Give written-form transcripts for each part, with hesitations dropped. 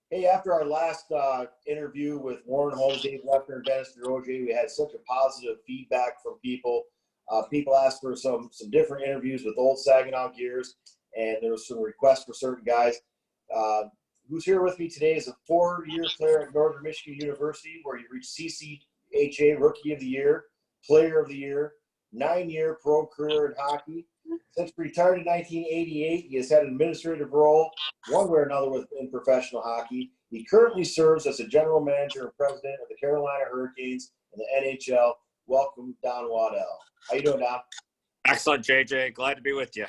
Hey, after our last interview with Warren Holmes, Dave Leffner, and Dennis DeRozier, we had such a positive feedback from people. People asked for some different interviews with old Saginaw Gears, and there was some requests for certain guys. Who's here with me today is a 4-year player at Northern Michigan University, where he reached CCHA Rookie of the Year, Player of the Year, 9-year pro career in hockey. Since retired in 1988, he has had an administrative role one way or another within professional hockey. He currently serves as a general manager and president of the Carolina Hurricanes in the NHL. Welcome, Don Waddell. How you doing, Don? Excellent, JJ. Glad to be with you.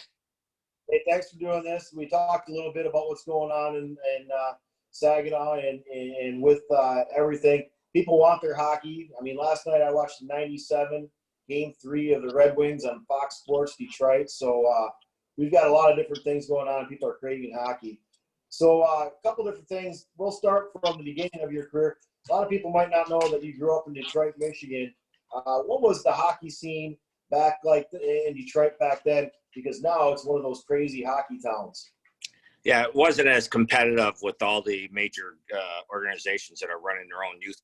Hey, thanks for doing this. We talked a little bit about what's going on in Saginaw and with everything. People want their hockey. I mean, last night I watched the 97 Game 3 of the Red Wings on Fox Sports Detroit. So we've got a lot of different things going on. People are craving hockey. So a couple different things. We'll start from the beginning of your career. A lot of people might not know that you grew up in Detroit, Michigan. What was the hockey scene back like in Detroit back then? Because now it's one of those crazy hockey towns. Yeah, it wasn't as competitive with all the major organizations that are running their own youth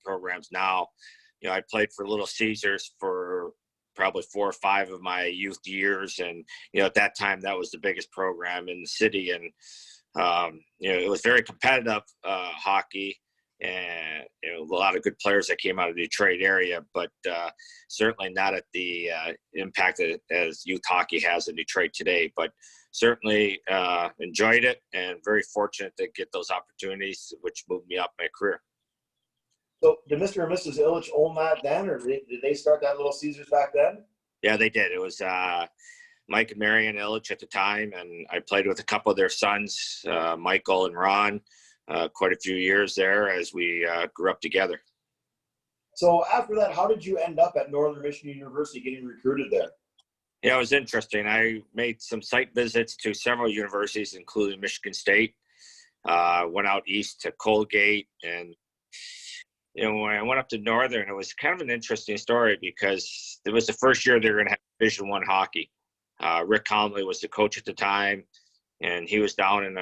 programs now. You know, I played for Little Caesars for probably 4 or 5 of my youth years. And, you know, at that time, that was the biggest program in the city. And, you know, it was very competitive hockey. And, you know, a lot of good players that came out of the Detroit area, but certainly not at the impact as youth hockey has in Detroit today. But certainly enjoyed it and very fortunate to get those opportunities, which moved me up my career. So did Mr. and Mrs. Illich own that then, or did they start that Little Caesars back then? Yeah, they did. It was Mike and Marion Illich at the time, and I played with a couple of their sons, Michael and Ron, quite a few years there as we grew up together. So after that, how did you end up at Northern Michigan University getting recruited there? Yeah, it was interesting. I made some site visits to several universities, including Michigan State. Went out east to Colgate, and you know, when I went up to Northern, it was kind of an interesting story because it was the first year they were going to have Division I hockey. Rick Conley was the coach at the time, and he was down in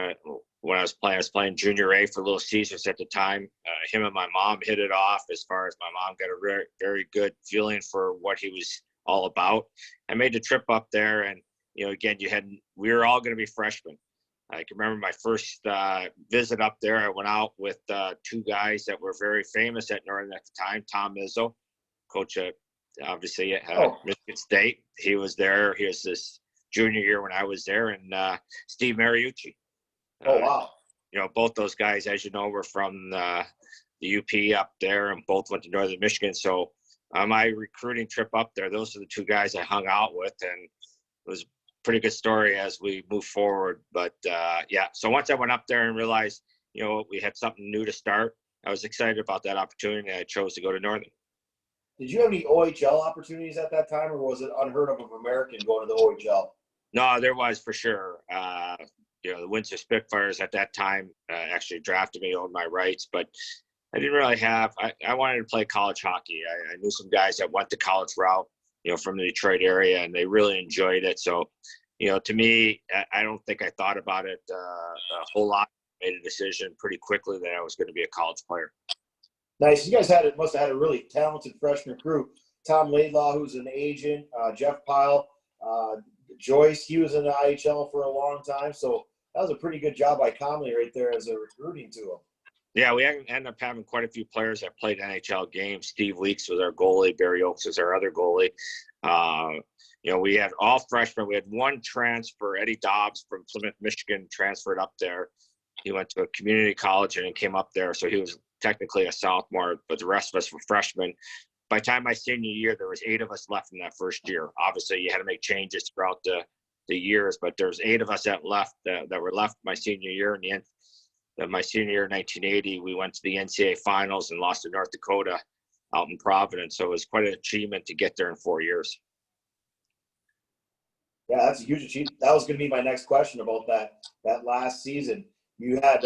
when I was playing Junior A for Little Caesars at the time. Him and my mom hit it off as far as my mom got a very, very good feeling for what he was all about. I made the trip up there, and, you know, again, we were all going to be freshmen. I can remember my first visit up there. I went out with 2 guys that were very famous at Northern at the time. Tom Izzo, coach at, obviously, at Michigan State. He was there. He was this junior year when I was there. And Steve Mariucci. Oh, wow. You know, both those guys, as you know, were from the UP up there and both went to Northern Michigan. So on my recruiting trip up there, those are the 2 guys I hung out with. And it was pretty good story as we move forward. But yeah, so once I went up there and realized, you know, we had something new to start, I was excited about that opportunity. I chose to go to Northern. Did you have any OHL opportunities at that time, or was it unheard of American going to the OHL? No, there was for sure. You know, the Windsor Spitfires at that time actually drafted me, owned my rights, but I didn't really have, I wanted to play college hockey. I knew some guys that went the college route, you know, from the Detroit area, and they really enjoyed it. So, you know, to me, I don't think I thought about it a whole lot. Made a decision pretty quickly that I was going to be a college player. Nice. You guys must have had a really talented freshman crew. Tom Laidlaw, who's an agent, Jeff Pyle, Joyce, he was in the IHL for a long time. So that was a pretty good job by Conley right there as a recruiting tool. Yeah, we ended up having quite a few players that played NHL games. Steve Weeks was our goalie. Barry Oakes was our other goalie. You know, we had all freshmen. We had 1 transfer. Eddie Dobbs from Plymouth, Michigan, transferred up there. He went to a community college and he came up there. So he was technically a sophomore, but the rest of us were freshmen. By the time my senior year, there was 8 of us left in that first year. Obviously, you had to make changes throughout the years, but there's 8 of us that were left my senior year. In the end, my senior year in 1980, we went to the NCAA finals and lost to North Dakota out in Providence. So it was quite an achievement to get there in 4 years. Yeah, that's a huge achievement. That was going to be my next question about that last season. You had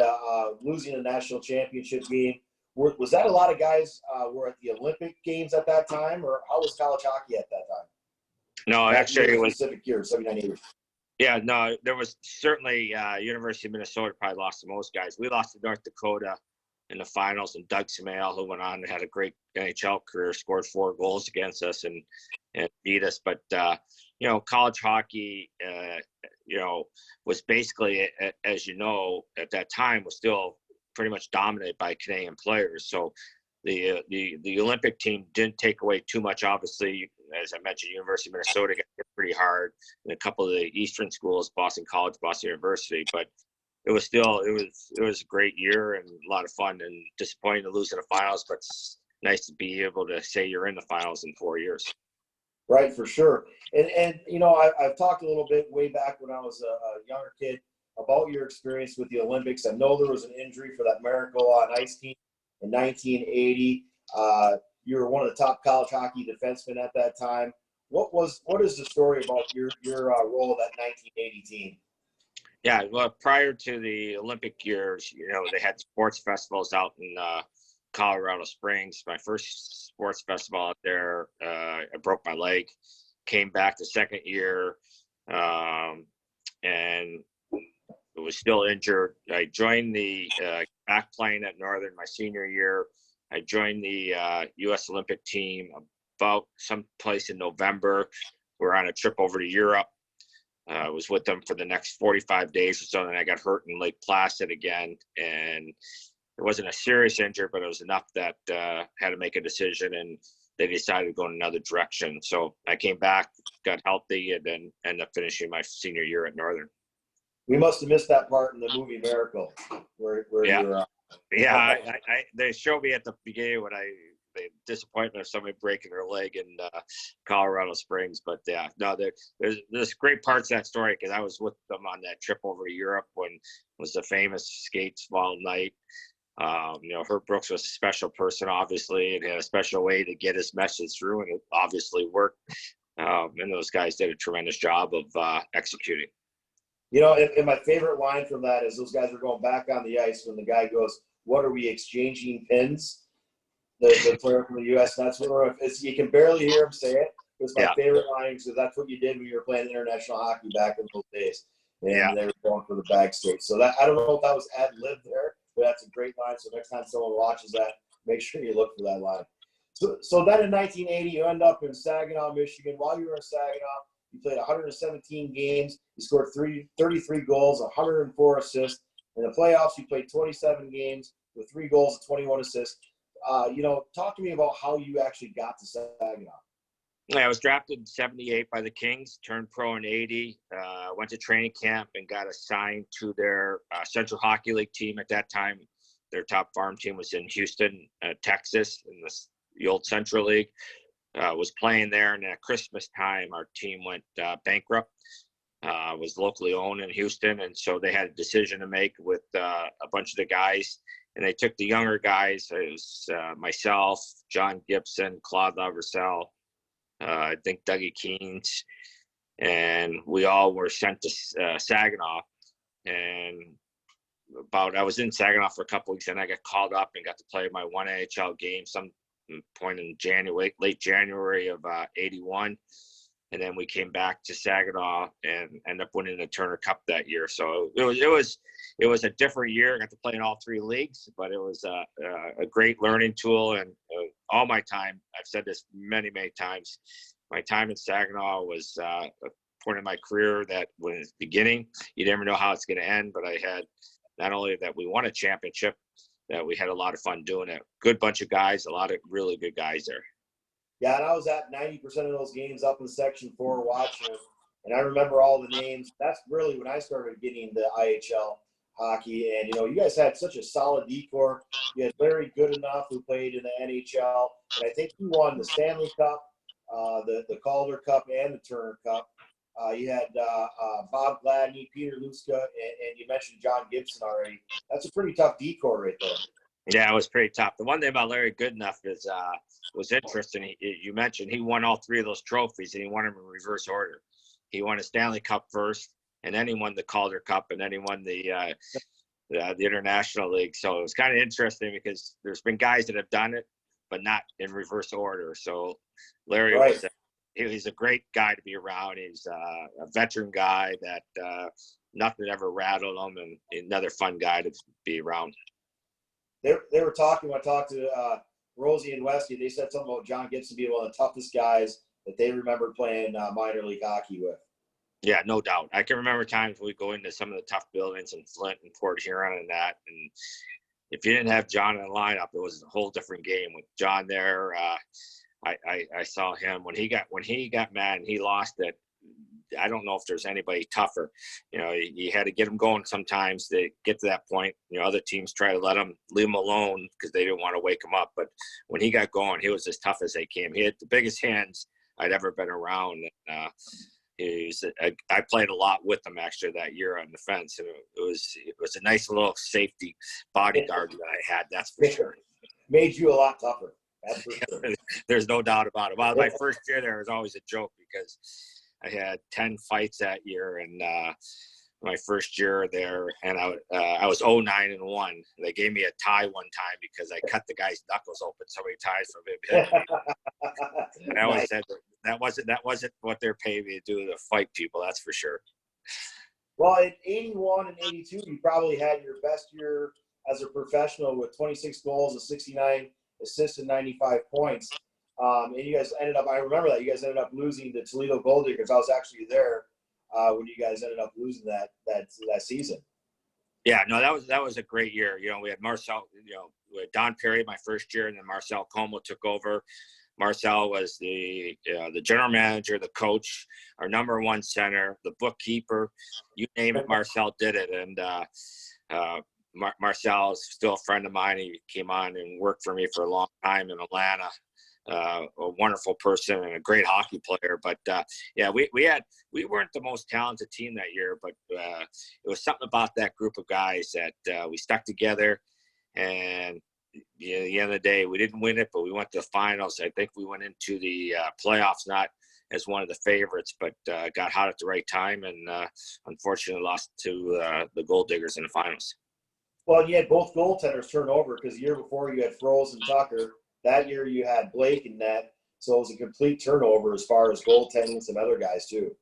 losing a national championship game. Was that a lot of guys were at the Olympic Games at that time, or how was college hockey at that time? No, actually, it was specific year, 79 years. Yeah, no, there was certainly University of Minnesota probably lost the most guys. We lost to North Dakota in the finals, and Doug Samail, who went on and had a great NHL career, scored 4 goals against us and beat us. But college hockey, was basically, as you know, at that time was still pretty much dominated by Canadian players. So the Olympic team didn't take away too much. Obviously, as I mentioned, University of Minnesota got hit pretty hard, and a couple of the Eastern schools, Boston College, Boston University. But it was a great year and a lot of fun, and disappointing to lose in the finals, but it's nice to be able to say you're in the finals in 4 years. Right, for sure. And I've talked a little bit way back when I was a younger kid about your experience with the Olympics. I know there was an injury for that Miracle on Ice team in 1980. You were one of the top college hockey defensemen at that time. What is the story about your role of that 1980 team? Yeah, well, prior to the Olympic years, they had sports festivals out in Colorado Springs. My first sports festival out there, I broke my leg, came back the second year, and was still injured. I joined the back playing at Northern my senior year. I joined the U.S. Olympic team about someplace in November. We're on a trip over to Europe. I was with them for the next 45 days or so, and I got hurt in Lake Placid again. And it wasn't a serious injury, but it was enough that had to make a decision, and they decided to go in another direction. So I came back, got healthy, and then ended up finishing my senior year at Northern. We must have missed that part in the movie Miracle, where yeah. you're. Yeah, they showed me at the beginning when the disappointment of somebody breaking their leg in Colorado Springs. But yeah, no, there's great parts of that story because I was with them on that trip over to Europe when it was the famous skate small night. Herb Brooks was a special person, obviously, and had a special way to get his message through, and it obviously worked. And those guys did a tremendous job of executing. And my favorite line from that is those guys are going back on the ice when the guy goes, "What are we exchanging pins?" The player from the U.S. And that's what you can barely hear him say it. It was my favorite line because that's what you did when you were playing international hockey back in those days. And they were going for the bag state. So that I don't know if that was ad lib there, but that's a great line. So next time someone watches that, make sure you look for that line. So then in 1980, you end up in Saginaw, Michigan. While you were in Saginaw, you played 117 games. You scored 33 goals, 104 assists. In the playoffs, you played 27 games with 3 goals and 21 assists. Talk to me about how you actually got to Saginaw. I was drafted in 78 by the Kings, turned pro in 80, went to training camp and got assigned to their Central Hockey League team at that time. Their top farm team was in Houston, Texas, in the old Central League. Was playing there, and at Christmas time, our team went bankrupt. Was locally owned in Houston, and so they had a decision to make with a bunch of the guys, and they took the younger guys. It was myself, John Gibson, Claude Laverselle, I think Dougie Keynes, and we all were sent to Saginaw. And I was in Saginaw for a couple weeks, and I got called up and got to play my one NHL game some point in late January of 81. And then we came back to Saginaw and ended up winning the Turner Cup that year. So it was a different year. I got to play in all 3 leagues, but it was a great learning tool. And all my time, I've said this many, many times, my time in Saginaw was a point in my career that when it's beginning, you never know how it's going to end. But I had not only that we won a championship, that we had a lot of fun doing it. Good bunch of guys, a lot of really good guys there. Yeah, and I was at 90% of those games up in Section 4 watching them, and I remember all the names. That's really when I started getting the IHL hockey. And, you guys had such a solid decor. You had Larry Goodenough, who played in the NHL, and I think he won the Stanley Cup, the Calder Cup, and the Turner Cup. You had Bob Gladney, Peter Luska, and you mentioned John Gibson already. That's a pretty tough decor right there. Yeah, it was pretty tough. The one thing about Larry Goodenough is was interesting. You mentioned he won all 3 of those trophies, and he won them in reverse order. He won a Stanley Cup first, and then he won the Calder Cup, and then he won the International League. So it was kind of interesting because there's been guys that have done it, but not in reverse order. So Larry was he's a great guy to be around. He's a veteran guy that nothing ever rattled him, and another fun guy to be around. They were talking when I talked to Rosie and Westy. They said something about John Gibson being one of the toughest guys that they remember playing minor league hockey with. Yeah, no doubt. I can remember times we go into some of the tough buildings in Flint and Port Huron and that, and if you didn't have John in the lineup, it was a whole different game. With John there, I saw him when he got mad and he lost it. I don't know if there's anybody tougher. You had to get him going sometimes to get to that point. Other teams try to leave him alone because they didn't want to wake him up. But when he got going, he was as tough as they came. He had the biggest hands I'd ever been around. And, I played a lot with him actually that year on the fence, and it was a nice little safety bodyguard that I had. That's for sure. Made you a lot tougher. That's for sure. There's no doubt about it. Well, my first year there was always a joke because I had 10 fights that year, and my first year there, and I was 0-9-1. They gave me a tie one time because I cut the guy's knuckles open so many times from him hitting me. And I always said that wasn't what they're paying me to do, to fight people. That's for sure. Well, in 81 and 82, you probably had your best year as a professional with 26 goals and 69 assists and 95 points. And you guys ended up, I remember that, you guys ended up losing the Toledo Gold Diggers. I was actually there when you guys ended up losing that season. Yeah, no, that was a great year. We had Marcel, we had Don Perry my first year, and then Marcel Como took over. Marcel was the general manager, the coach, our number one center, the bookkeeper, you name it, Marcel did it. And Marcel is still a friend of mine. He came on and worked for me for a long time in Atlanta. A wonderful person and a great hockey player. But we weren't the most talented team that year, but it was something about that group of guys that we stuck together. And at the end of the day, we didn't win it, but we went to the finals. I think we went into the playoffs not as one of the favorites, but got hot at the right time, and unfortunately lost to the Gold Diggers in the finals. Well, you had both goaltenders turn over because the year before you had Froese and Tucker. That year you had Blake in net, so it was a complete turnover as far as goaltending and some other guys too.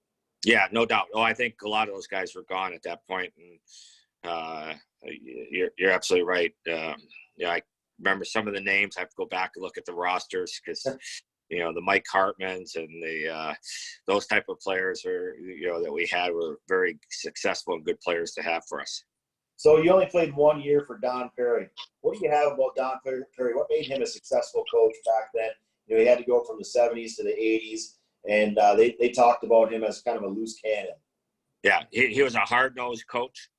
Yeah, no doubt. Oh, I think a lot of those guys were gone at that point, and you're absolutely right. I remember some of the names. I have to go back and look at the rosters because the Mike Hartmans and the those type of players that we had were very successful and good players to have for us. So you only played 1 year for Don Perry. What do you have about Don Perry? What made him a successful coach back then? He had to go from the 70s to the 80s, and they talked about him as kind of a loose cannon. Yeah, he was a hard-nosed coach.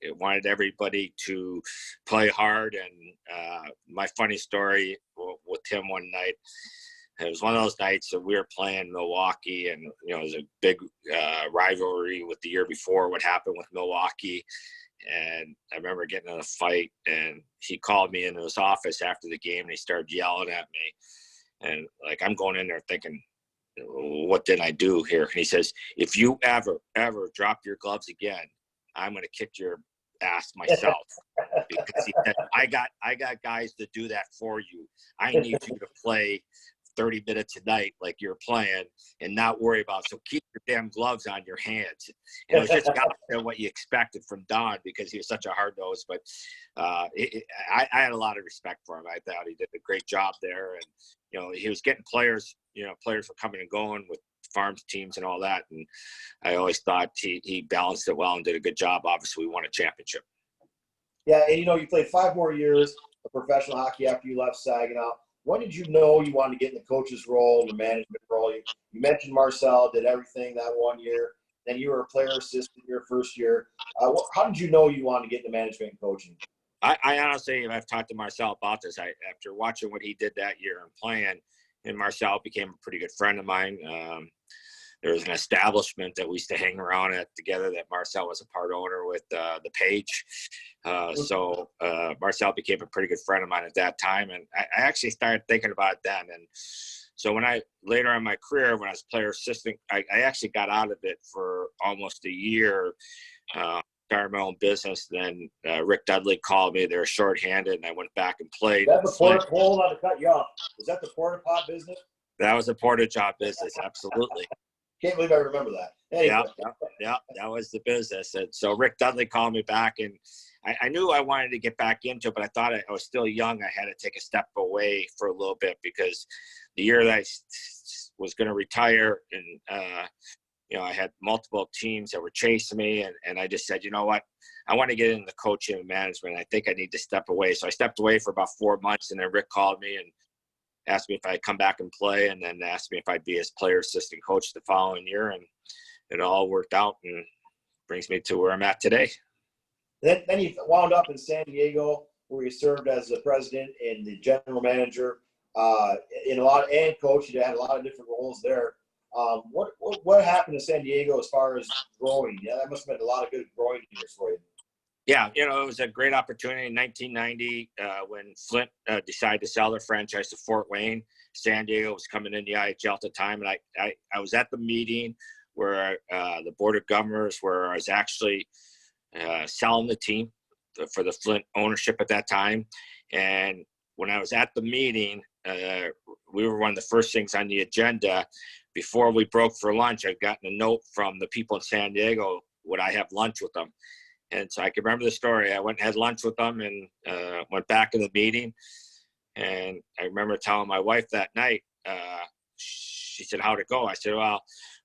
It wanted everybody to play hard, and my funny story with him one night, it was one of those nights that we were playing Milwaukee, and it was a big rivalry with the year before what happened with Milwaukee. And I remember getting in a fight, and he called me into his office after the game, and he started yelling at me. And I'm going in there thinking, what did I do here? And he says, if you ever drop your gloves again, I'm going to kick your ass myself. Because he said, I got guys to do that for you. I need you to play 30 minutes a night like you're playing and not worry about it. So keep your damn gloves on your hands. And it was just what you expected from Don because he was such a hard nose. But I had a lot of respect for him. I thought he did a great job there. And, he was getting players, players were coming and going with farms teams and all that. And I always thought he balanced it well and did a good job. Obviously, we won a championship. Yeah, and, you played 5 more years of professional hockey after you left Saginaw. When did you know you wanted to get in the coach's role, the management role? You mentioned Marcel did everything that 1 year. Then you were a player assistant your first year. How did you know you wanted to get into management and coaching? I honestly, I've talked to Marcel about this. After watching what he did that year and playing, and Marcel became a pretty good friend of mine. There was an establishment that we used to hang around at together that Marcel was a part owner with the Page. So Marcel became a pretty good friend of mine at that time. And I actually started thinking about it then. And so later in my career, when I was player assistant, I actually got out of it for almost a year, started my own business. Then Rick Dudley called me. They were shorthanded, and I went back and played. Hold on to cut you off. Was that the porta pot business? That was a porta job business. Absolutely. Can't believe I remember that. Anyway. Yeah, that was the business. And so Rick Dudley called me back, and I knew I wanted to get back into it, but I thought I was still young. I had to take a step away for a little bit because the year that I was going to retire, and I had multiple teams that were chasing me, and I just said, you know what, I want to get into coaching and management. I think I need to step away. So I stepped away for about 4 months, and then Rick called me and asked me if I'd come back and play, and then asked me if I'd be his player assistant coach the following year, and it all worked out and brings me to where I'm at today. Then you wound up in San Diego, where you served as the president and the general manager, and coach. You had a lot of different roles there. What happened to San Diego as far as growing? Yeah, that must have been a lot of good growing years for you. Yeah, it was a great opportunity in 1990 when Flint decided to sell their franchise to Fort Wayne. San Diego was coming in the IHL at the time, and I was at the meeting where the Board of Governors, where I was actually selling the team for the Flint ownership at that time. And when I was at the meeting, we were one of the first things on the agenda. Before we broke for lunch, I'd gotten a note from the people in San Diego, would I have lunch with them? And so I can remember the story. I went and had lunch with them and went back to the meeting. And I remember telling my wife that night, she said, how'd it go? I said, well,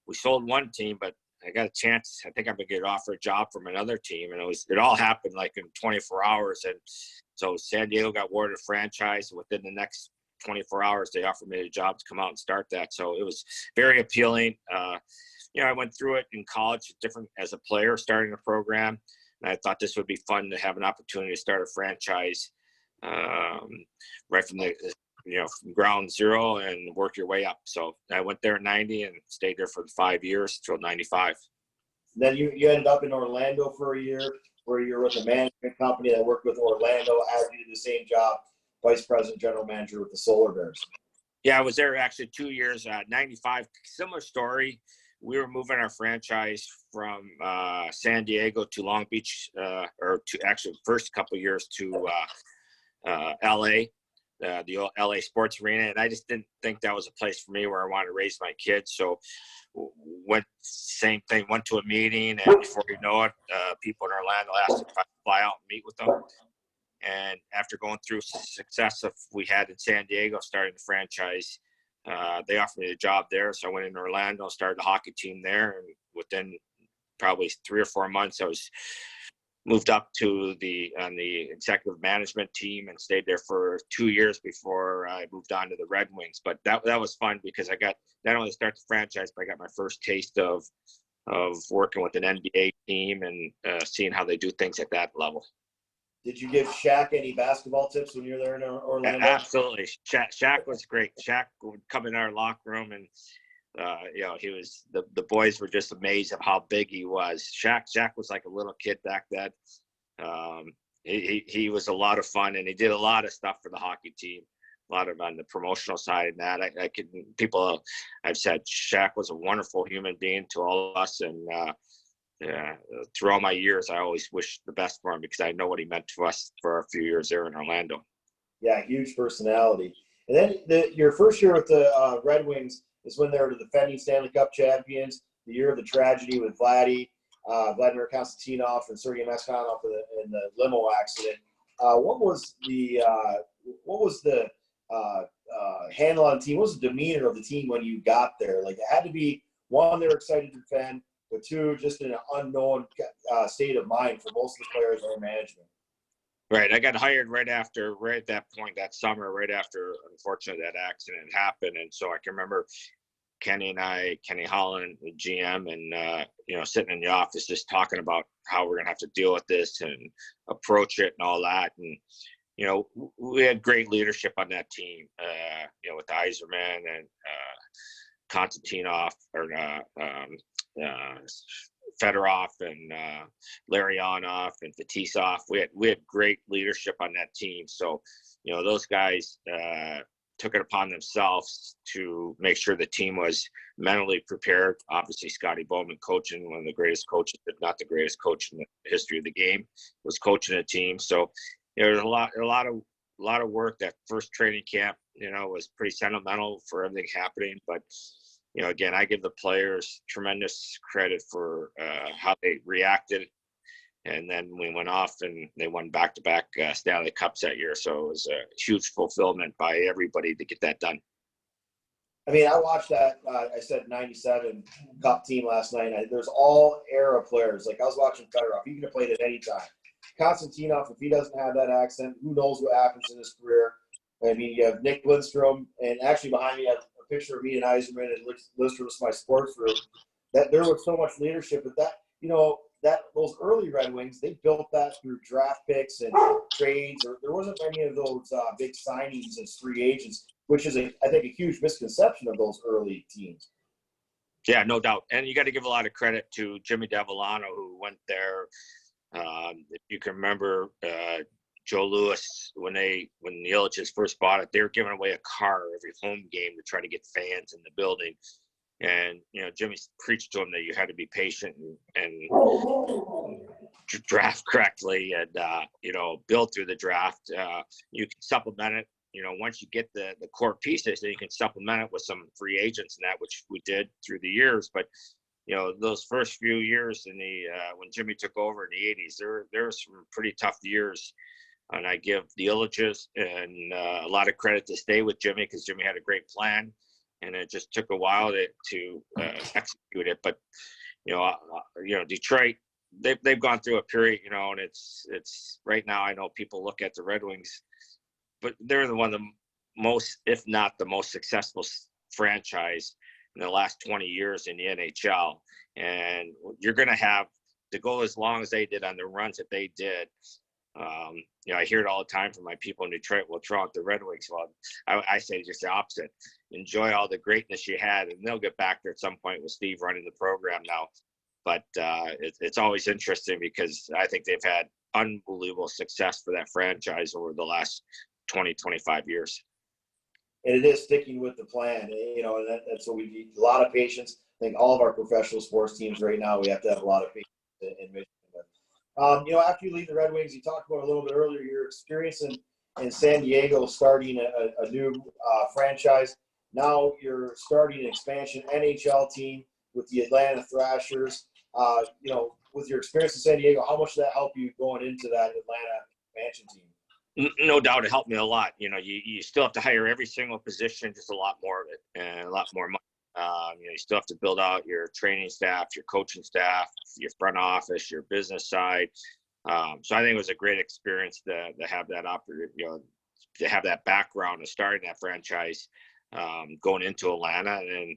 we sold one team, but I got a chance. I think I'm going to get offered a job from another team. And it all happened like in 24 hours. And so San Diego got awarded a franchise. Within the next 24 hours, they offered me a job to come out and start that. So it was very appealing. I went through it in college, different as a player, starting a program. And I thought this would be fun to have an opportunity to start a franchise right from from ground zero and work your way up. So I went there in 90 and stayed there for 5 years till 95. Then you ended up in Orlando for a year, where you were with a management company that worked with Orlando as you did the same job, vice president, general manager with the Solar Bears. Yeah, I was there actually 2 years, 95. Similar story. We were moving our franchise from San Diego to Long Beach, or to actually the first couple of years to LA, the old LA Sports Arena. And I just didn't think that was a place for me where I wanted to raise my kids. So went to a meeting, and before you know it, people in Orlando asked if I'd fly out and meet with them. And after going through success that we had in San Diego, starting the franchise, they offered me a job there. So I went in Orlando, started the hockey team there. And within probably 3 or 4 months, I was moved up to the executive management team and stayed there for 2 years before I moved on to the Red Wings. But that was fun because I got not only start the franchise, but I got my first taste of working with an NBA team and seeing how they do things at that level. Did you give Shaq any basketball tips when you were there in Orlando? Absolutely. Shaq was great. Shaq would come in our locker room, and he was the boys were just amazed at how big he was. Shaq was like a little kid back then. He was a lot of fun, and he did a lot of stuff for the hockey team. A lot of on the promotional side, and that I've said Shaq was a wonderful human being to all of us, and through all my years, I always wished the best for him because I know what he meant to us for a few years there in Orlando. Yeah, huge personality. And then your first year with the Red Wings is when they were the defending Stanley Cup champions. The year of the tragedy with Vladimir Konstantinov and Sergei Meskanov in the limo accident. What was the handle on the team? What was the demeanor of the team when you got there? Like, it had to be, one, they were excited to defend, but two, just in an unknown state of mind for most of the players and management. Right. I got hired right at that point, that summer, right after, unfortunately, that accident happened. And so I can remember Kenny Holland, the GM, and, sitting in the office just talking about how we're going to have to deal with this and approach it and all that. And, we had great leadership on that team, with Yzerman and Konstantinov, or Fedorov and Larionov and Fetisov. We had great leadership on that team. So, those guys took it upon themselves to make sure the team was mentally prepared. Obviously, Scotty Bowman coaching, one of the greatest coaches, if not the greatest coach in the history of the game, was coaching a team. So, there's a lot of work that first training camp. was pretty sentimental for everything happening. But, again, I give the players tremendous credit for how they reacted. And then we went off and they won back-to-back Stanley Cups that year. So it was a huge fulfillment by everybody to get that done. I mean, I watched that, I said 97 Cup team last night. There's all era players. Like, I was watching Fedorov. He could have played at any time. Konstantinov, if he doesn't have that accent, who knows what happens in his career. I mean, you have Nick Lindstrom, and actually behind me, I have a picture of me and Eiserman, and Lindstrom's my sports room. That there was so much leadership, but those early Red Wings, they built that through draft picks and trades. There wasn't many of those big signings as free agents, which is, I think, a huge misconception of those early teams. Yeah, no doubt. And you got to give a lot of credit to Jimmy Devellano, who went there. If you can remember, Joe Louis, when the Ilitches first bought it, they were giving away a car every home game to try to get fans in the building. And, Jimmy preached to him that you had to be patient and draft correctly and, build through the draft. You can supplement it. Once you get the core pieces, then you can supplement it with some free agents and that, which we did through the years. But, those first few years when Jimmy took over in the 80s, there were some pretty tough years. And I give the Ilitches and a lot of credit to stay with Jimmy because Jimmy had a great plan. And it just took a while to execute it. But, Detroit, they've gone through a period, and it's right now, I know people look at the Red Wings, but they're one of the most, if not the most successful franchise in the last 20 years in the NHL. And you're going to have to go as long as they did on the runs that they did. I hear it all the time from my people in Detroit. Well, throw out the Red Wings. Well, I say just the opposite. Enjoy all the greatness you had, and they'll get back there at some point with Steve running the program now. But it's always interesting because I think they've had unbelievable success for that franchise over the last 20, 25 years. And it is sticking with the plan, and that's what we need. A lot of patience. I think all of our professional sports teams right now, we have to have a lot of patience in Michigan. After you leave the Red Wings, you talked about a little bit earlier your experience in San Diego, starting a new franchise. Now you're starting an expansion NHL team with the Atlanta Thrashers. With your experience in San Diego, how much did that help you going into that Atlanta expansion team? No doubt, it helped me a lot. You still have to hire every single position, just a lot more of it and a lot more money. You still have to build out your training staff, your coaching staff, your front office, your business side. So I think it was a great experience to have that to have that background of starting that franchise, going into Atlanta. And,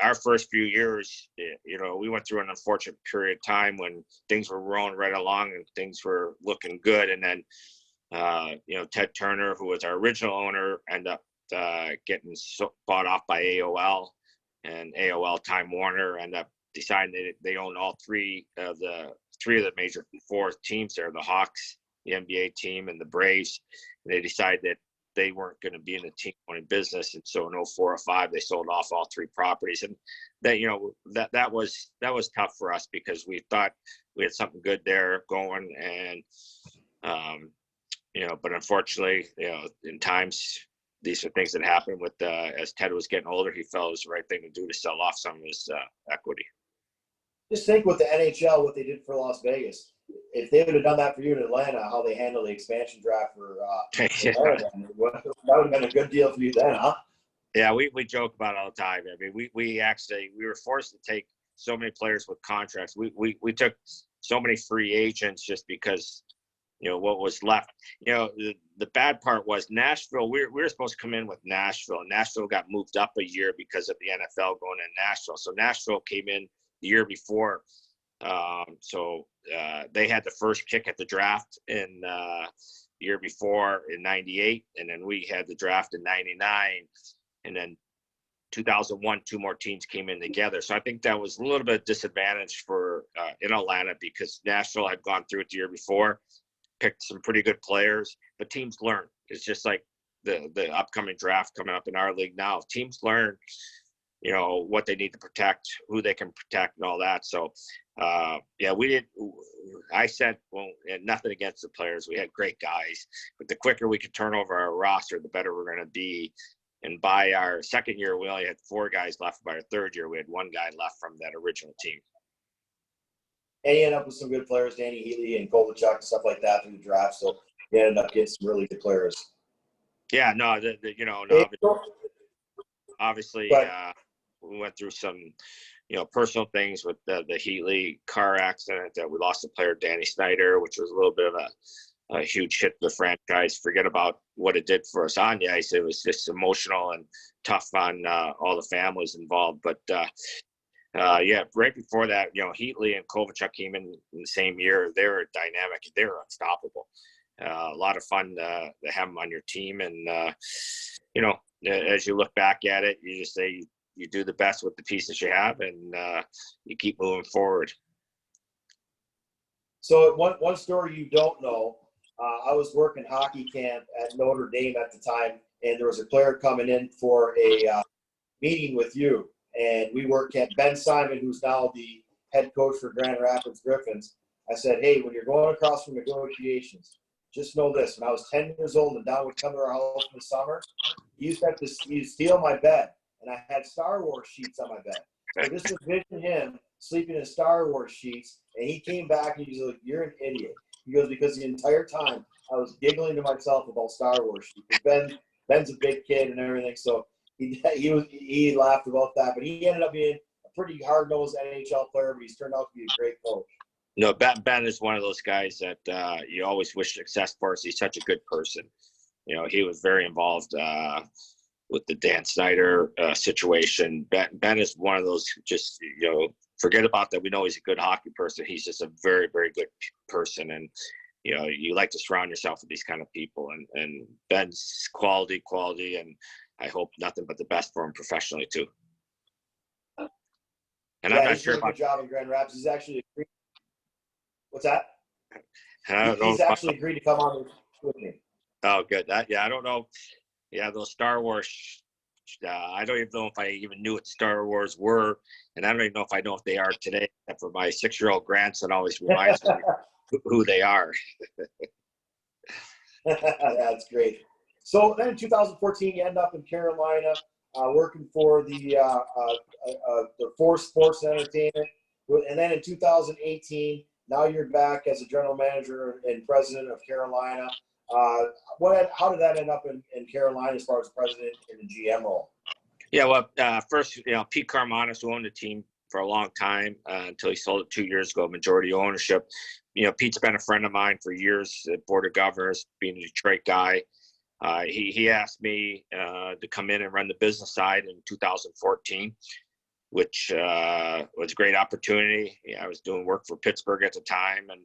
our first few years, we went through an unfortunate period of time when things were rolling right along and things were looking good. And then, Ted Turner, who was our original owner, ended up getting bought off by AOL, and AOL Time Warner ended up deciding that they own all three of the major four teams there, the Hawks, the NBA team, and the Braves. And they decided that they weren't going to be in the team owning business. And so in 04 or 05, they sold off all three properties. And that was tough for us because we thought we had something good there going. And, but unfortunately, in times, these are things that happen with as Ted was getting older, he felt it was the right thing to do to sell off some of his equity. Just think with the NHL, what they did for Las Vegas. If they would have done that for you in Atlanta, how they handled the expansion draft for Atlanta, that would have been a good deal for you then, huh? Yeah, we joke about it all the time. I mean, we were forced to take so many players with contracts. We took so many free agents just because what was left. The bad part was Nashville. We were supposed to come in with Nashville. Nashville got moved up a year because of the NFL going in Nashville. So Nashville came in the year before. So they had the first kick at the draft in the year before in 98. And then we had the draft in 99. And then 2001, two more teams came in together. So I think that was a little bit disadvantaged for in Atlanta because Nashville had gone through it the year before. Picked some pretty good players, but teams learn. It's just like the upcoming draft coming up in our league now. Teams learn what they need to protect, who they can protect, and all that. So, I said, well, nothing against the players. We had great guys, but the quicker we could turn over our roster, the better we're going to be. And by our second year, we only had 4 guys left. By our third year, we had 1 guy left from that original team. And you ended up with some good players, Danny Heatley and Kovalchuk and stuff like that through the draft. So you ended up getting some really good players. Yeah, no, obviously, we went through some, personal things with the Heatley car accident that we lost the player Danny Snyder, which was a little bit of a huge hit to the franchise. Forget about what it did for us on the ice. It was just emotional and tough on all the families involved. But right before that, Heatley and Kovalchuk came in the same year. They were dynamic. They were unstoppable. A lot of fun to have them on your team. And, as you look back at it, you just say you do the best with the pieces you have, and you keep moving forward. So one story you don't know, I was working hockey camp at Notre Dame at the time, and there was a player coming in for a meeting with you. And we worked at Ben Simon, who's now the head coach for Grand Rapids Griffins. I said, hey, when you're going across from negotiations, just know this. When I was 10 years old and Don would come to our house in the summer, he used to steal my bed, and I had Star Wars sheets on my bed. So just envision him sleeping in Star Wars sheets, and he came back and he's like, you're an idiot. He goes, because the entire time I was giggling to myself about Star Wars sheets. Ben's a big kid and everything, so he laughed about that. But he ended up being a pretty hard-nosed NHL player, but he's turned out to be a great coach. Ben is one of those guys that you always wish success for. He's such a good person. He was very involved with the Dan Snyder situation. Ben is one of those, just, forget about that. We know he's a good hockey person. He's just a very, very good person. And, you like to surround yourself with these kind of people. And Ben's quality, and I hope nothing but the best for him professionally too. And I'm not sure about. He's doing a good job in Grand Rapids. He's actually agreed. What's that? He's actually agreed to come on with me. Oh, good. I don't know. Yeah, those Star Wars. I don't even know if I even knew what Star Wars were, and I don't even know if I know if they are today. Except for my 6-year-old grandson always reminds me who they are. That's great. So then in 2014, you end up in Carolina, working for the Force Sports and Entertainment, and then in 2018, now you're back as a general manager and president of Carolina. How did that end up in Carolina as far as president and the GM role? Yeah, well, first, Pete Carmanis, who owned the team for a long time until he sold it 2 years ago, majority ownership. Pete's been a friend of mine for years at Board of Governors, being a Detroit guy. He asked me to come in and run the business side in 2014, which was a great opportunity. I was doing work for Pittsburgh at the time, and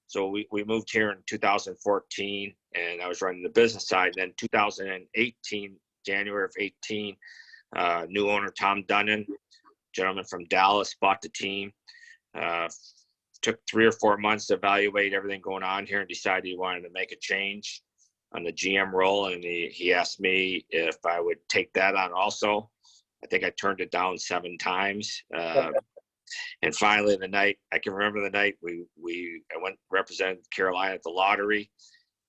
so we moved here in 2014, and I was running the business side. And then 2018, January of 18, new owner Tom Dunnan, gentleman from Dallas, bought the team. Took 3 or 4 months to evaluate everything going on here and decided he wanted to make a change on the GM role. And he asked me if I would take that on also. I think I turned it down 7 times. And finally, I can remember the night I went represented Carolina at the lottery,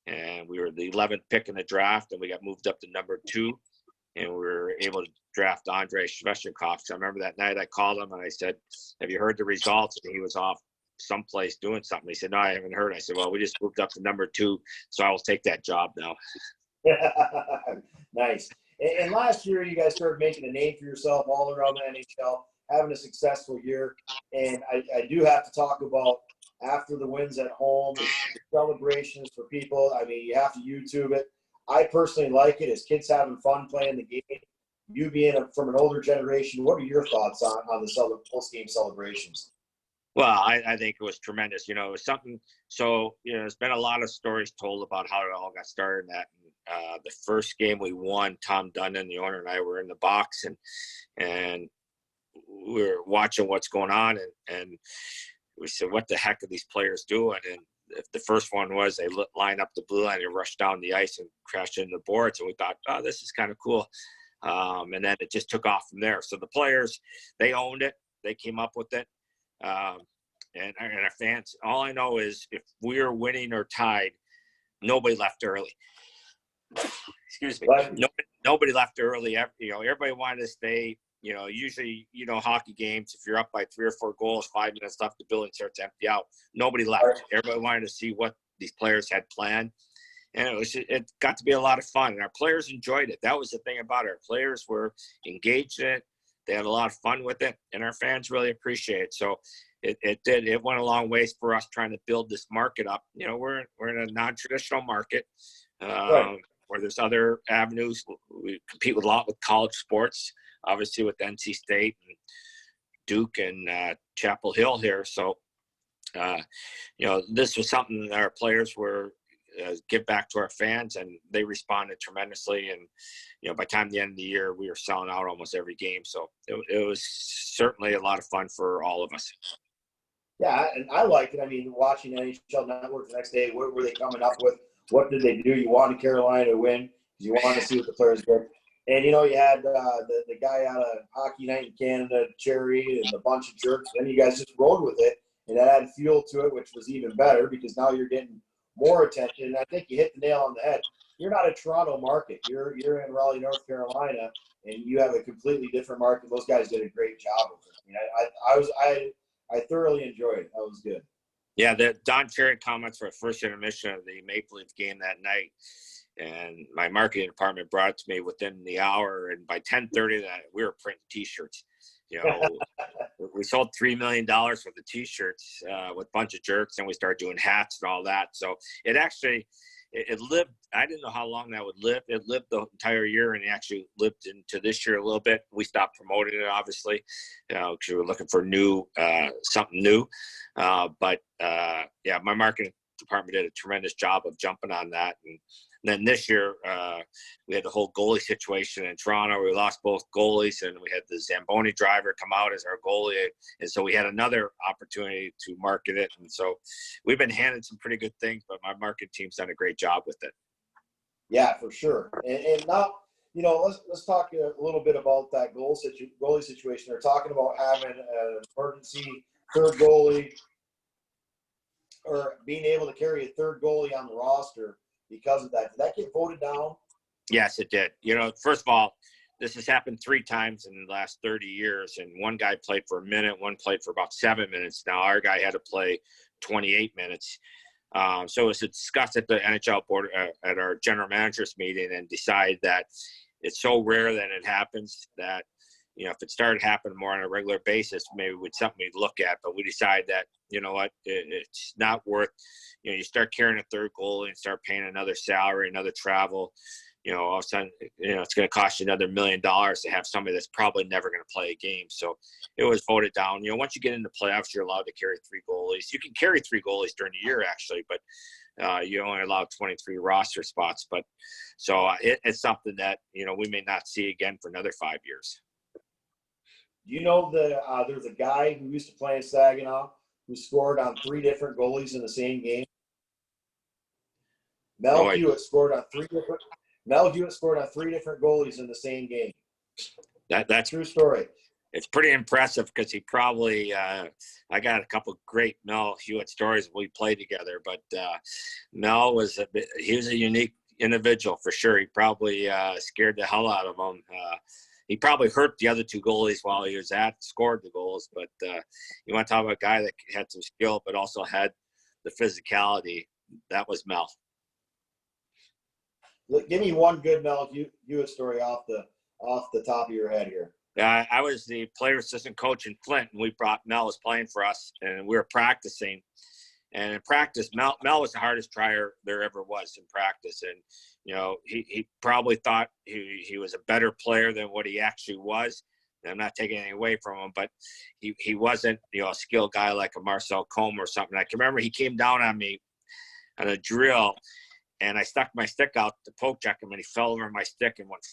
and we were the 11th pick in the draft, and we got moved up to number 2, and we were able to draft Andrei Svechnikov. So I remember that night I called him and I said, have you heard the results? And he was off someplace doing something. He said, no, I haven't heard. I said, well, we just moved up to number 2, so I will take that job now. Nice. And last year, you guys started making a name for yourself all around the NHL, having a successful year. And I do have to talk about after the wins at home, the celebrations for people. I mean, you have to YouTube it. I personally like it. As kids having fun playing the game. You being from an older generation, what are your thoughts on the post-game celebrations? Well, I think it was tremendous. It was something. So, there's been a lot of stories told about how it all got started. The first game we won, Tom Dunnan, the owner, and I were in the box, and we were watching what's going on, and we said, what the heck are these players doing? And if the first one was they line up the blue line and rush down the ice and crash into the boards, and we thought, oh, this is kind of cool. And then it just took off from there. So the players, they owned it. They came up with it. And our fans, all I know is if we were winning or tied, nobody left early. Excuse me. Nobody left early. Everybody wanted to stay. Usually, hockey games, if you're up by 3 or 4 goals, 5 minutes left, the building starts to empty out. Nobody left. Everybody wanted to see what these players had planned. And it got to be a lot of fun. And our players enjoyed it. That was the thing about it. Our players were engaged in it. They had a lot of fun with it. And our fans really appreciate it. So it went a long ways for us trying to build this market up. We're in a non-traditional market. Where there's other avenues. We compete a lot with college sports, obviously with NC State and Duke and Chapel Hill here. So, this was something that our players were give back to our fans, and they responded tremendously. And, by the time the end of the year, we were selling out almost every game. So it was certainly a lot of fun for all of us. Yeah, and I like it. I mean, watching NHL Network the next day, what were they coming up with? What did they do? You wanted Carolina to win because you wanted to see what the players did. And, you had the guy out of Hockey Night in Canada, Cherry, and a bunch of jerks. And you guys just rolled with it, and that added fuel to it, which was even better because now you're getting more attention. And I think you hit the nail on the head. You're not a Toronto market. You're in Raleigh, North Carolina, and you have a completely different market. Those guys did a great job with it. I thoroughly enjoyed it. That was good. Yeah, the Don Cherry comments for the first intermission of the Maple Leaf game that night, and my marketing department brought it to me within the hour, and by 10:30 that we were printing T-shirts. We sold $3 million worth of T-shirts with a bunch of jerks, and we started doing hats and all that. So it actually it lived. I didn't know how long that would live. It lived the entire year, and it actually lived into this year a little bit. We stopped promoting it, obviously, because we were looking for something new. But my marketing department did a tremendous job of jumping on that. And then this year, we had the whole goalie situation in Toronto. We lost both goalies, and we had the Zamboni driver come out as our goalie. And so we had another opportunity to market it. And so we've been handed some pretty good things, but my marketing team's done a great job with it. Yeah, for sure. And now, let's talk a little bit about that goalie situation. They're talking about having an emergency third goalie or being able to carry a third goalie on the roster because of that. Did that get voted down? Yes, it did. First of all, this has happened 3 times in the last 30 years, and one guy played for a minute, one played for about 7 minutes. Now our guy had to play 28 minutes. So it was discussed at the NHL board at our general managers meeting, and decided that it's so rare that it happens that, if it started happening more on a regular basis, maybe it's something we'd look at. But we decided that, it's not worth, you start carrying a third goalie and start paying another salary, another travel, all of a sudden, it's going to cost you another $1 million to have somebody that's probably never going to play a game. So it was voted down. Once you get into playoffs, you're allowed to carry 3 goalies. You can carry 3 goalies during the year, actually, but you only allow 23 roster spots. But so it's something that, we may not see again for another 5 years. There's a guy who used to play in Saginaw who scored on 3 different goalies in the same game. Mel Hewitt scored on 3 different goalies in the same game. That's true story. It's pretty impressive because he probably I got a couple great Mel Hewitt stories we played together, but Mel was a unique individual for sure. He probably scared the hell out of him. He probably hurt the other 2 goalies while he was scored the goals. But you want to talk about a guy that had some skill, but also had the physicality. That was Mel. Give me one good Mel Hewitt story off the top of your head here. I was the player assistant coach in Flint, and Mel was playing for us, and we were practicing. And in practice, Mel was the hardest trier there ever was in practice. And, he probably thought he was a better player than what he actually was. And I'm not taking anything away from him, but he wasn't, a skilled guy like a Marcel Combe or something. I can remember he came down on me on a drill, and I stuck my stick out to poke check him, and he fell over my stick and went,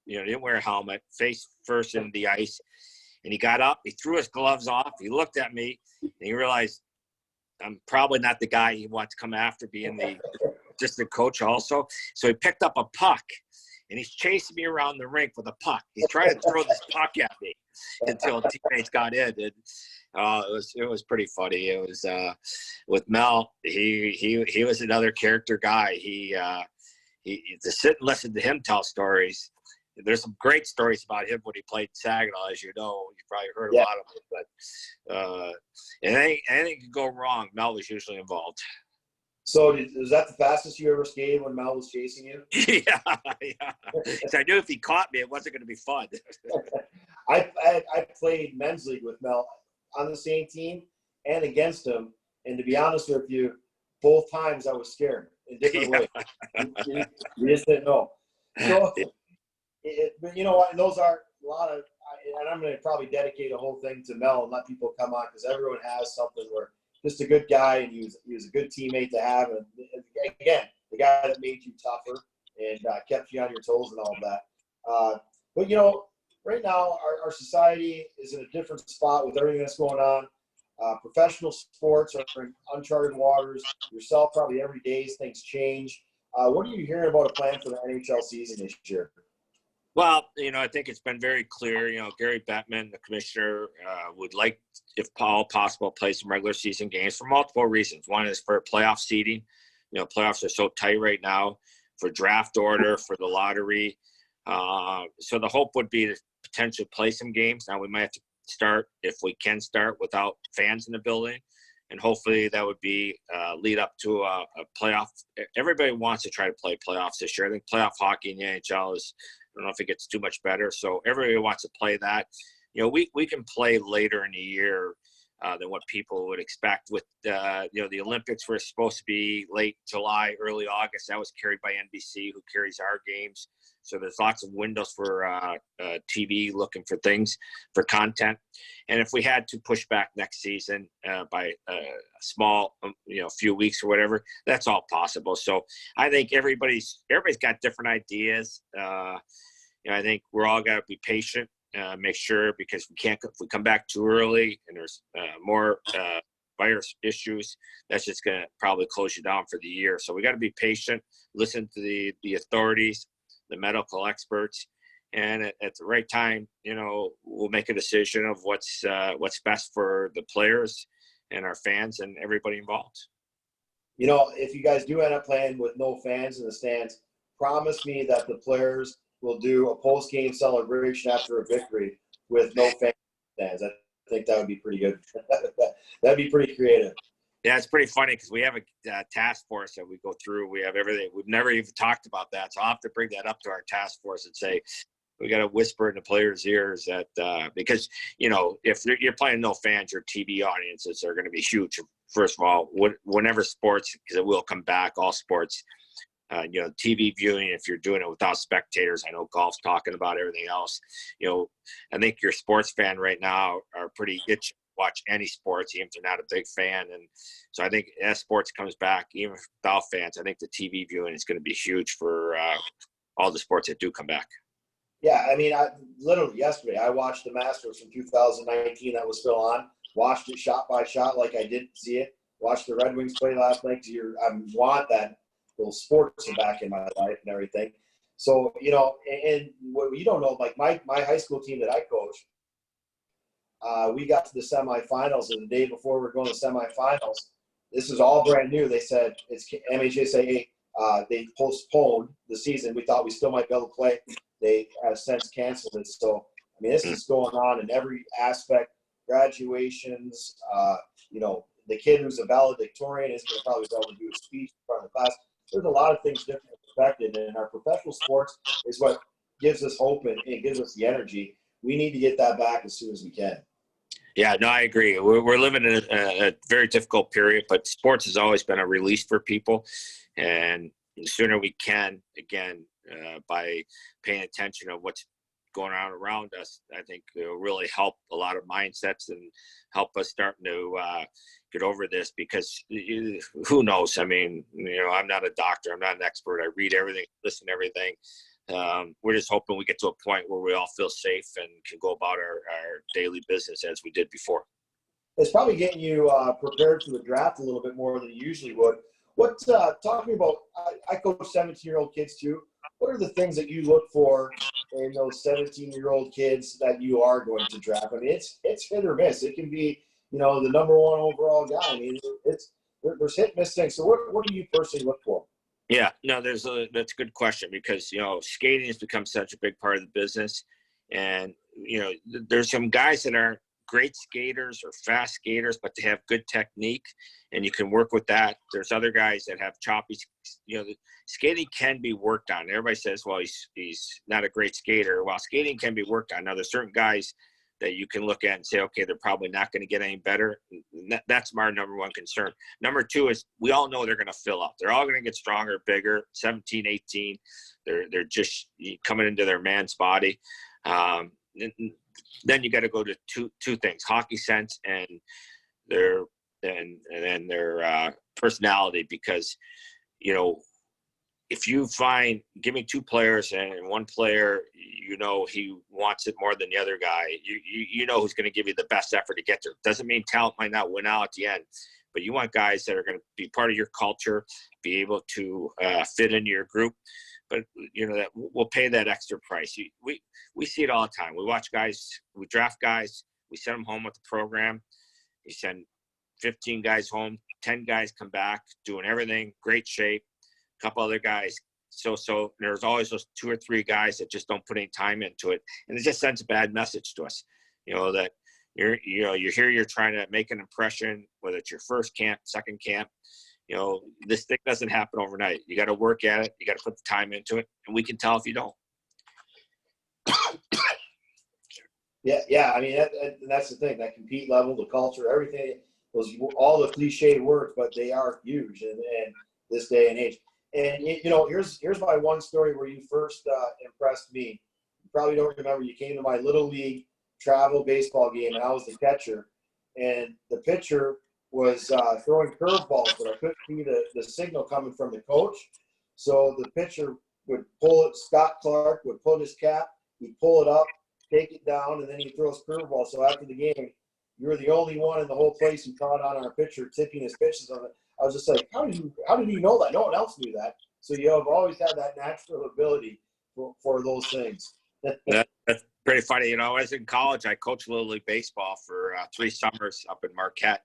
didn't wear a helmet, face first into the ice. And he got up, he threw his gloves off, he looked at me, and he realized I'm probably not the guy he wants to come after being the assistant coach also. So he picked up a puck, and he's chasing me around the rink with a puck. He's trying to throw this puck at me until teammates got in. And it was pretty funny. It was with Mel. He was another character guy. He to sit and listen to him tell stories. There's some great stories about him when he played Saginaw, as you know. You probably heard a lot of it, but anything could go wrong. Mel was usually involved. So was that the fastest you ever skated when Mel was chasing you? Yeah. So I knew if he caught me, it wasn't going to be fun. I played men's league with Mel on the same team and against him, and to be honest with you, both times I was scared in different ways. You just didn't know. So, but you know what? And those are a lot of, and I'm going to probably dedicate a whole thing to Mel and let people come on, because everyone has something where just a good guy, and he was a good teammate to have. And again, the guy that made you tougher and kept you on your toes and all that. But you know, right now our society is in a different spot with everything that's going on. Professional sports are in uncharted waters. Yourself, probably every day as things change. What are you hearing about a plan for the NHL season this year? Well, you know, I think it's been very clear. You know, Gary Bettman, the commissioner, would like, if all possible, play some regular season games for multiple reasons. One is for playoff seeding. You know, playoffs are so tight right now, for draft order, for the lottery. So the hope would be to potentially play some games. Now we might have to start, if we can start, without fans in the building. And hopefully that would be lead up to a playoff. Everybody wants to try to play playoffs this year. I think playoff hockey in the NHL is, I don't know if it gets too much better. So everybody wants to play that. You know, we can play later in the year than what people would expect. With you know, the Olympics were supposed to be late July, early August. That was carried by NBC, who carries our games. So there's lots of windows for TV looking for things, for content. And if we had to push back next season by a small, you know, few weeks or whatever, that's all possible. So I think everybody's got different ideas. You know, I think we're all got to be patient, make sure, because if we come back too early and there's more virus issues, that's just going to probably close you down for the year. So we got to be patient, listen to the authorities, the medical experts, and at the right time, you know, we'll make a decision of what's best for the players and our fans and everybody involved. You know, if you guys do end up playing with no fans in the stands, promise me that the players will do a post-game celebration after a victory with no fans in the stands. I think that would be pretty good. That'd be pretty creative. Yeah, it's pretty funny because we have a task force that we go through. We have everything. We've never even talked about that. So I'll have to bring that up to our task force and say, we got to whisper in the players' ears that because, you know, if you're playing no fans, your TV audiences are going to be huge. First of all, whenever sports, because it will come back, all sports, you know, TV viewing, if you're doing it without spectators, I know golf's talking about everything else. You know, I think your sports fan right now are pretty itchy. Watch any sports, even if they're not a big fan. And so I think as sports comes back, even without fans, I think the TV viewing is going to be huge for all the sports that do come back. Yeah, I mean, literally yesterday, I watched the Masters from 2019 that was still on, watched it shot by shot like I didn't see it, watched the Red Wings play last night because I want that little sports back in my life and everything. So, you know, and what you don't know, like my high school team that I coached, we got to the semifinals, and the day before we're going to the semifinals, this is all brand new. They said it's MHSAA. They postponed the season. We thought we still might be able to play. They have since canceled it. So, I mean, this is going on in every aspect. Graduations, you know, the kid who's a valedictorian is going to probably be able to do a speech in front of the class. There's a lot of things different expected, and our professional sports is what gives us hope and it gives us the energy. We need to get that back as soon as we can. Yeah, no, I agree. We're living in a very difficult period, but sports has always been a release for people. And the sooner we can, again, by paying attention to what's going on around us, I think it will really help a lot of mindsets and help us starting to get over this, because who knows? I mean, you know, I'm not a doctor. I'm not an expert. I read everything, listen to everything. We're just hoping we get to a point where we all feel safe and can go about our daily business as we did before. It's probably getting you prepared for the draft a little bit more than you usually would. Talking about, I coach 17-year-old kids too. what are the things that you look for in those 17-year-old kids that you are going to draft? I mean, it's hit or miss. It can be, the number one overall guy. I mean, there's hit and miss things. So what do you personally look for? Yeah, no, that's a good question because, skating has become such a big part of the business. And, there's some guys that are great skaters or fast skaters, but they have good technique and you can work with that. There's other guys that have choppy, skating can be worked on. Everybody says, well, he's not a great skater. Well, skating can be worked on. Now there's certain guys that you can look at and say, okay, they're probably not going to get any better. That's my number one concern. Number two is we all know they're going to fill up. They're all going to get stronger, bigger, 17, 18. They're just coming into their man's body. Then you got to go to two things: hockey sense and their personality. Because if you give me two players and one player, he wants it more than the other guy, you know who's going to give you the best effort to get there. Doesn't mean talent might not win out at the end, but you want guys that are going to be part of your culture, be able to fit into your group. But that we'll pay that extra price. We see it all the time. We watch guys, we draft guys, we send them home with the program. You send 15 guys home, 10 guys come back doing everything, great shape. A couple other guys, so there's always those 2 or 3 guys that just don't put any time into it, and it just sends a bad message to us. That you're here, you're trying to make an impression, whether it's your first camp, second camp. This thing doesn't happen overnight. You got to work at it. You got to put the time into it, and we can tell if you don't. Yeah. I mean, that's the thing. That compete level, the culture, everything. All the cliche words, but they are huge in this day and age. And here's my one story where you first impressed me. You probably don't remember. You came to my little league travel baseball game, and I was the catcher, and the pitcher was throwing curveballs, but I couldn't see the signal coming from the coach. So the pitcher would pull it. Scott Clark would pull his cap. He'd pull it up, take it down, and then he throws curveballs. So after the game, you were the only one in the whole place who caught on our pitcher tipping his pitches on it. I was just like, how did he know that? No one else knew that. So you have always had that natural ability for those things. That's pretty funny. I was in college. I coached Little League baseball for 3 summers up in Marquette.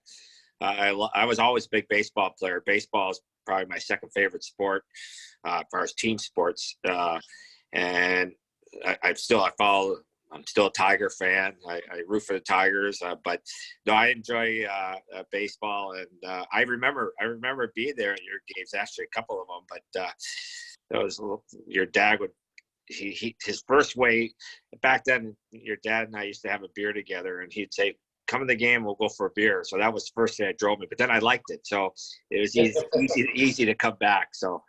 I was always a big baseball player. Baseball is probably my second favorite sport as far as team sports. And I'm still a Tiger fan. I root for the Tigers, but no, I enjoy baseball. And I remember being there at your games, actually a couple of them. But that was your dad would. His first way back then. Your dad and I used to have a beer together, and he'd say, "Come to the game, we'll go for a beer." So that was the first thing that drove me. But then I liked it, so it was easy to come back. So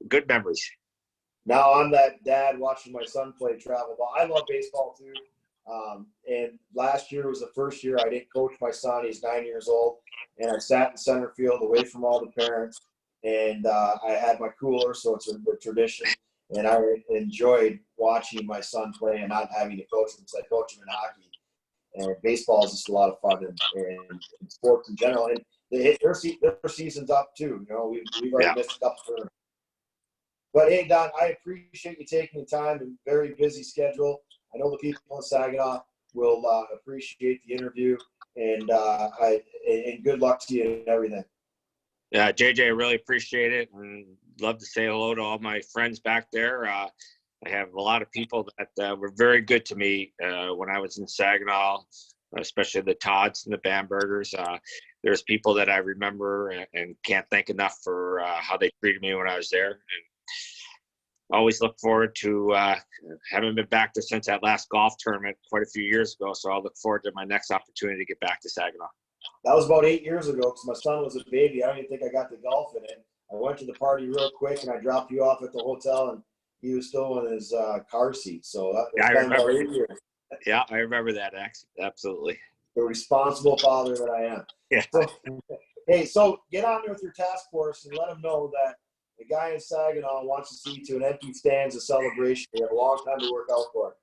good memories. Now I'm that dad watching my son play travel ball. I love baseball too. And last year was the first year I didn't coach my son. He's 9 years old, and I sat in center field away from all the parents. And I had my cooler, so it's a tradition. And I enjoyed watching my son play and not having to coach him because I coach him in hockey. And baseball is just a lot of fun and sports in general. And their season's up too. We've already missed a couple of. But hey, Don, I appreciate you taking the time. And very busy schedule. I know the people in Saginaw will appreciate the interview, and good luck to you and everything. Yeah, JJ, I really appreciate it, and love to say hello to all my friends back there. I have a lot of people that were very good to me when I was in Saginaw, especially the Todds and the Bambergers. There's people that I remember and can't thank enough for how they treated me when I was there. And always look forward to haven't been back there since that last golf tournament quite a few years ago. So I'll look forward to my next opportunity to get back to Saginaw. That was about 8 years ago because my son was a baby. I don't even think I got the golf in it. I went to the party real quick and I dropped you off at the hotel and he was still in his car seat. So I remember. about 8 years. Yeah, I remember that. Absolutely. The responsible father that I am. Yeah. So get on there with your task force and let them know that the guy in Saginaw wants to see to an empty stands a celebration. We have a long time to work out for.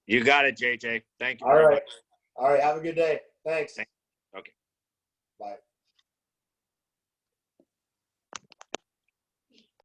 You got it, JJ. Thank you. All right. Have a good day. Thanks. Okay. Bye.